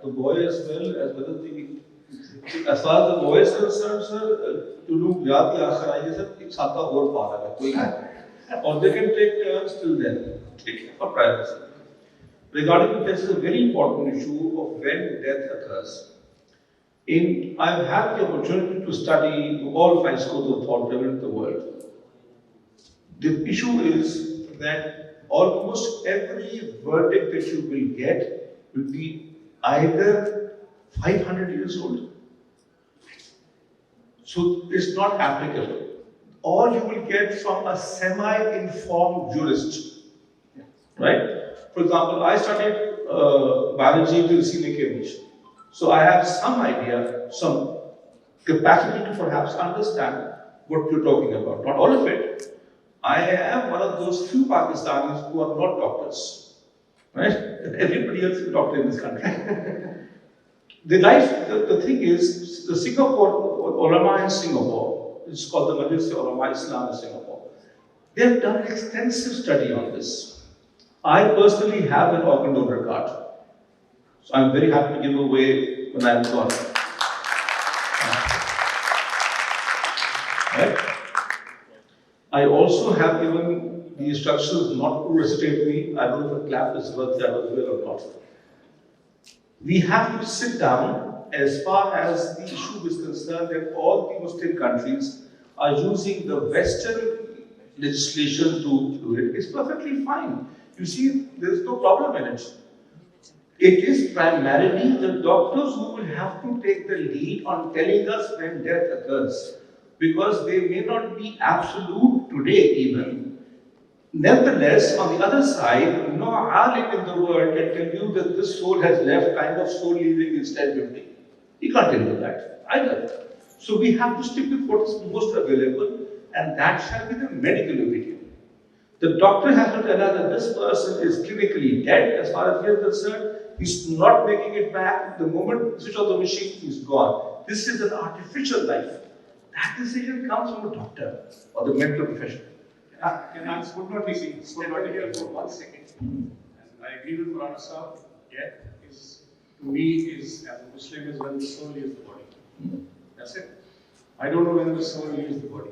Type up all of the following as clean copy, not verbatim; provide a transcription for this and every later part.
the boy as well as the, as far as the boy is concerned, sir, to look yadi aakhir aaye sir, ek saata aur paara hai, koi hai. Or they can take turns till then, for privacy. Regarding the test, is a very important issue of when death occurs. I've had the opportunity to study all 5 schools of thought prevalent in the world. The issue is that almost every verdict that you will get will be either 500 years old. So it's not applicable. Or you will get from a semi-informed jurist. Right? For example, I studied biology till senior chemistry. So I have some idea, some capacity to perhaps understand what you're talking about. Not all of it. I am one of those few Pakistanis who are not doctors. Right? Everybody else is a doctor in this country. The thing is, the Singapore, ulama in Singapore, it's called the Majlis Ulama Islam in Singapore, they have done an extensive study on this. I personally have an organ donor card. So I'm very happy to give away when I'm gone. Right? I also have given the instructions not to resuscitate me. I don't know if a clap is worth that as well or not. We have to sit down as far as the issue is concerned that all the Muslim countries are using the Western legislation to do it. It's perfectly fine. You see, there is no problem in it. It is primarily the doctors who will have to take the lead on telling us when death occurs, because they may not be absolute today even. Nevertheless, on the other side, no alim in the world can tell you that this soul has left, kind of soul leaving is 1050. He can't tell you that either. So we have to stick with what is most available, and that shall be the medical opinion. The doctor has to tell us that this person is clinically dead as far as we are concerned. He's not making it back. The moment you switch off the machine, he's gone. This is an artificial life. That decision comes from a doctor or the medical professional. Can I put not here for 1 second? And I agree with Murana Sahab. Death is, to me, is as a Muslim, is when the soul leaves the body. That's it. I don't know when the soul leaves the body.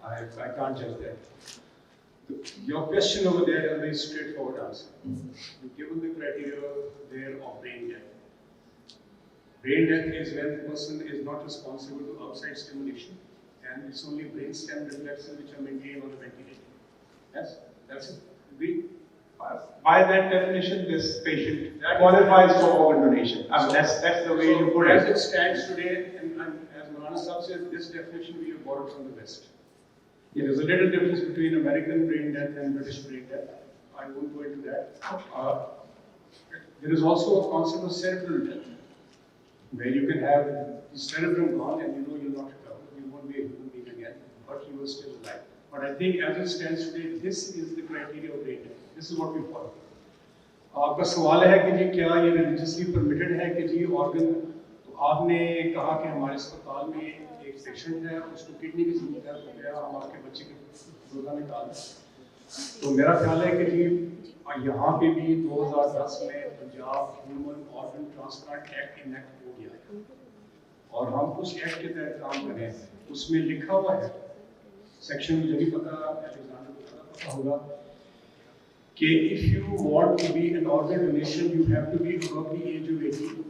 I can't judge that. Your question over there is a very straightforward answer. You've given the criteria there of brain death. Brain death is when the person is not responsible to outside stimulation, and it's only brain stem reflexes which are maintained on the ventilator. Yes, that's it. Agree? By that definition, this patient qualifies for organ donation. I mean, that's the way you put it. As it stands today, and as Maulana Sahab said, this definition we have borrowed from the West. There is a little difference between American brain death and British brain death. I won't go into that. There is also a concept of cerebral death, where you can have the cerebrum gone and you know you'll not recover. You won't be a human being again, but you are still alive. But I think as it stands today, this is the criteria of brain death. This is what we follow. आपका सवाल है कि जी क्या ये religiously permitted है कि जी organ, तो आपने कहा कि हमारे अस्पताल में एक पेशेंट है, उसको किडनी की समस्या हो गया, हम आपके बच्चे के गुर्दा निकाल दें। तो मेरा ख्याल है कि जी यहाँ पे भी 2010 में Punjab human organ transplant act enact हो गया है और हम उस एक्ट के तहत काम कर रहे हैं। उसमें लिखा हुआ है, सेक्शन मुझे नहीं पता, अलेक्जेंडर को पता होगा, कि if you want to be an organ donation, you have to be above the age of 18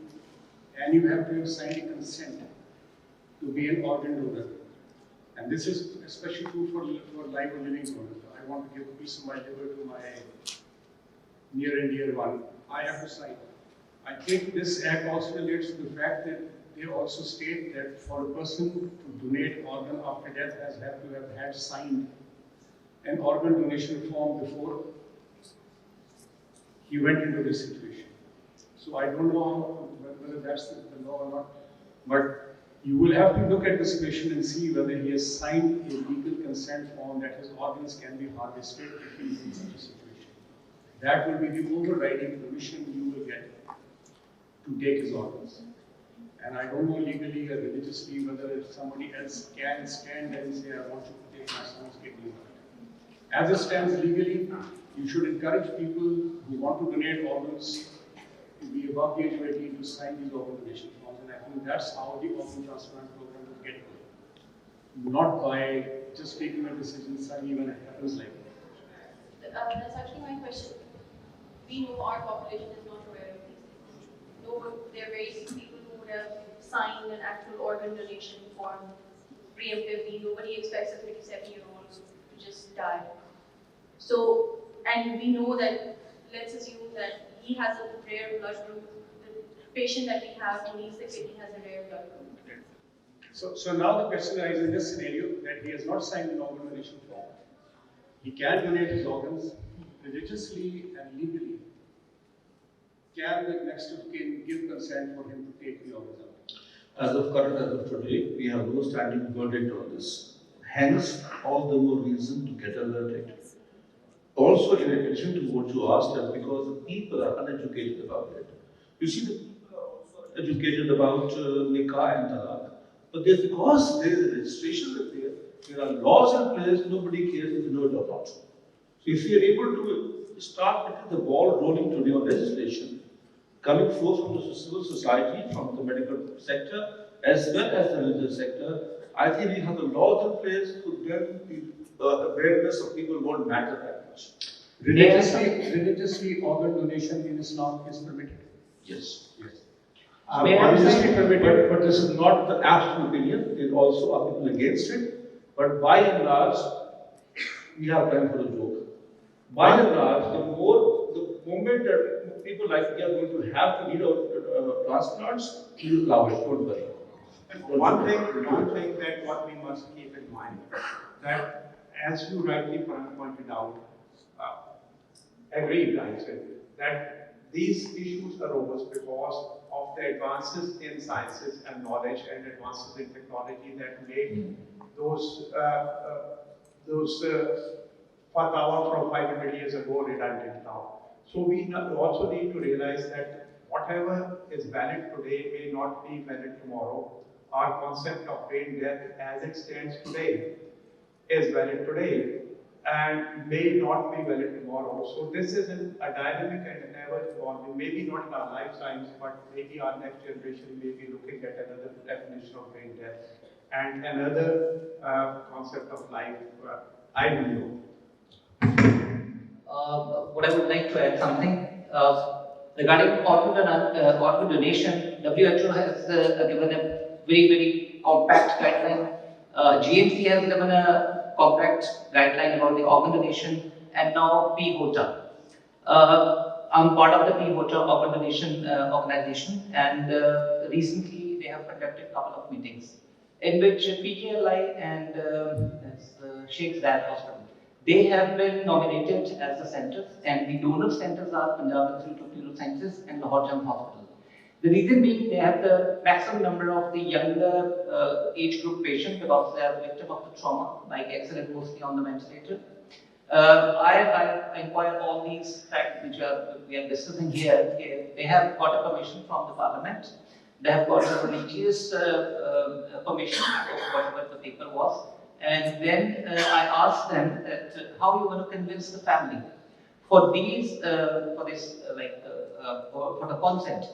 and you have to have signed a consent to be an organ donor. And this is especially true for live or living donors. I want to give a piece of my liver to my near and dear one. I have to sign. I think this act also relates to the fact that they also state that for a person to donate organ after death has have to have had signed an organ donation form before he went into this situation. So I don't know whether that's the law or not, but you will have to look at this patient and see whether he has signed a legal consent form that his organs can be harvested if he is in such a situation. That will be the overriding permission you will get to take his organs. And I don't know legally or religiously whether if somebody else can stand and say, I want you to take my son's kidney. As it stands legally, you should encourage people who want to donate organs be above the age of 18 to sign these organ donation forms, and I think that's how the organ transplant program will get going. Not by just taking a decision signing when it happens like that. That's actually my question. We know our population is not aware of these things. No, there are very few people who would have signed an actual organ donation form preemptively. Nobody expects a 37-year-old to just die. So, and we know that, let's assume that he has a rare blood group. The patient that we have who needs the kidney has a rare blood group. So now the question arises in this scenario that he has not signed an organ donation form. He can donate his organs religiously and legally. Can the next of kin give consent for him to take the organs out? As of today, we have no standing verdict on this. Hence, all the more reason to get a verdict. Also, in addition to what you asked, that because the people are uneducated about it. You see, the people are also educated about nikah and talaq. But because there is a registration there are laws in place, nobody cares if you know it or not. So if we are able to start getting the ball rolling today on legislation, coming forth from the civil society, from the medical sector, as well as the religious sector, I think we have the laws in place to then the awareness of people won't matter that much. Religiously, organ donation in Islam is permitted. Yes. Yes. May I say, but this is not the absolute opinion. There also are people against it. But by and large, we have time for a joke. By and large, the moment that people like we are going to have to need transplants, we will allow it. Don't worry. One thing that what we must keep in mind, that as you rightly pointed out, agreed, I said, that these issues arose because of the advances in sciences and knowledge and advances in technology that made those fatwa from 500 years ago redundant now. So we also need to realize that whatever is valid today may not be valid tomorrow. Our concept of brain death as it stands today is valid today and may not be valid tomorrow. So this is a dynamic and ever evolving, maybe not in our lifetimes, but maybe our next generation may be looking at another definition of brain death and another concept of life. I don't know. What I would like to add something regarding organ donation. WHO has given a very compact guideline. GMC has given a compact guideline about the organ donation, and now PHOTA. I'm part of the PHOTA organ donation organization, and recently they have conducted a couple of meetings in which PKLI and Sheikh Zayed Hospital, they have been nominated as the centers, and the donor centers are Punjab Institute of Neurosciences and Lahore Jam Hospital. The reason being they have the maximum number of the younger age group patients because they are victim of the trauma, like accident mostly on the ventilator. I inquire all these facts which we are discussing here. They have got a permission from the parliament. They have got a religious permission of whatever the paper was. And then I asked them that how you going to convince the family for these for the consent.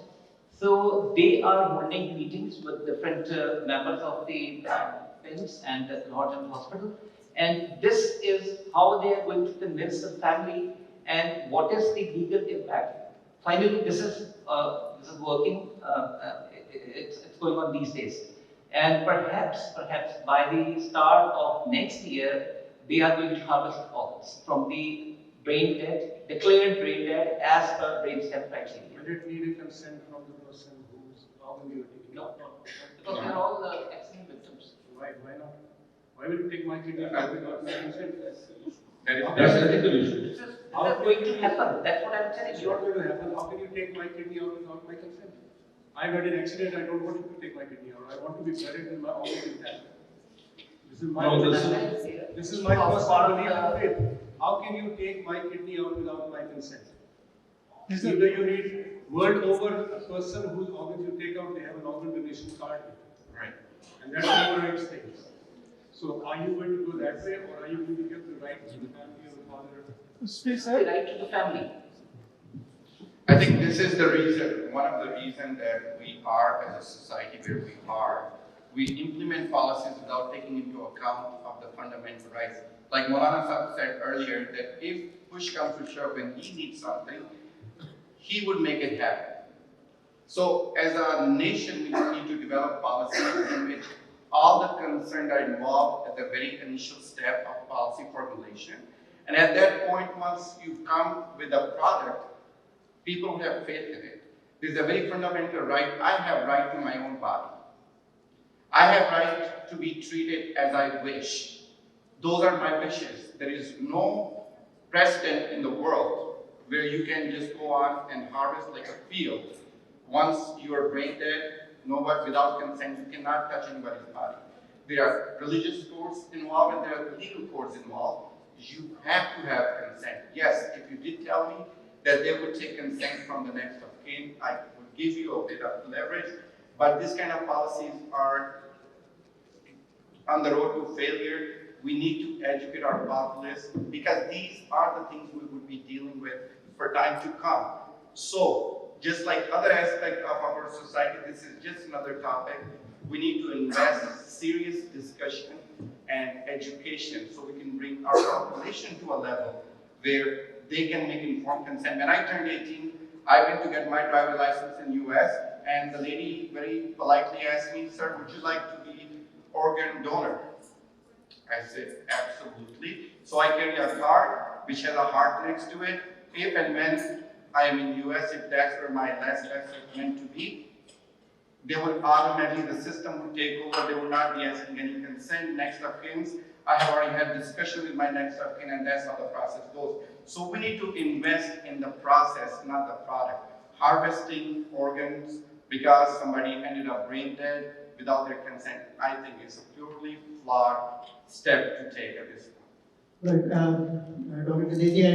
So they are holding meetings with different members of the PIMS and the Lahore General Hospital, and this is how they are going to convince the family and what is the legal impact. Finally, this is working. It's going on these days. And perhaps by the start of next year, they are going to harvest organs from the brain dead, declared brain dead as per brain stem criteria. Will it need a consent from the person whose organ you are taking? No, because they are all accident victims. Why not? Why will you take my kidney without my consent? That's ethical issue. This is going to happen. That's what I'm telling It's you. not going to happen. How can you take my kidney out without my consent? I've had an accident. I don't want you to take my kidney out. I want to be buried in my organ intact. This is my this is my personal belief and faith. How can you take my kidney out without my consent? Either you need world over a person whose organs you take out, they have an organ donation card. Right. And that overrides things. So are you going to go that way, or are you going to give the right to the family of the father? The right to the family. I think this is the reason, one of the reasons that we are, as a society where we are, we implement policies without taking into account of the fundamental rights. Like Maulana Sahib said earlier, that if push comes to shove, when he needs something, he would make it happen. So as a nation, we need to develop policies in which all the concerned are involved at the very initial step of policy formulation. And at that point, once you come with a product, people would have faith in it. There's a very fundamental right. I have right to my own body. I have right to be treated as I wish. Those are my wishes. There is no precedent in the world where you can just go on and harvest like a field. Once you are brain dead, nobody, without consent, you cannot touch anybody's body. There are religious courts involved and there are legal courts involved. You have to have consent. Yes, if you did tell me that they would take consent from the next of kin, I would give you a bit of leverage, but this kind of policies are on the road to failure. We need to educate our populace because these are the things we would be dealing with for time to come. So, just like other aspects of our society, this is just another topic. We need to invest serious discussion and education so we can bring our population to a level where they can make informed consent. When I turned 18, I went to get my driver license in US, and the lady very politely asked me, "Sir, would you like to be organ donor?" I said, "Absolutely." So I carry a card which has a heart next to it. If and when I am in US, if that's where my last life is meant to be, they would automatically, the system would take over. They would not be asking any consent. Next of kin, I have already had discussion with my next of kin, and that's how the process goes. So we need to invest in the process, not the product. Harvesting organs because somebody ended up brain dead without their consent, I think is a purely flawed step to take at this point. Right, Dr. Kadeti,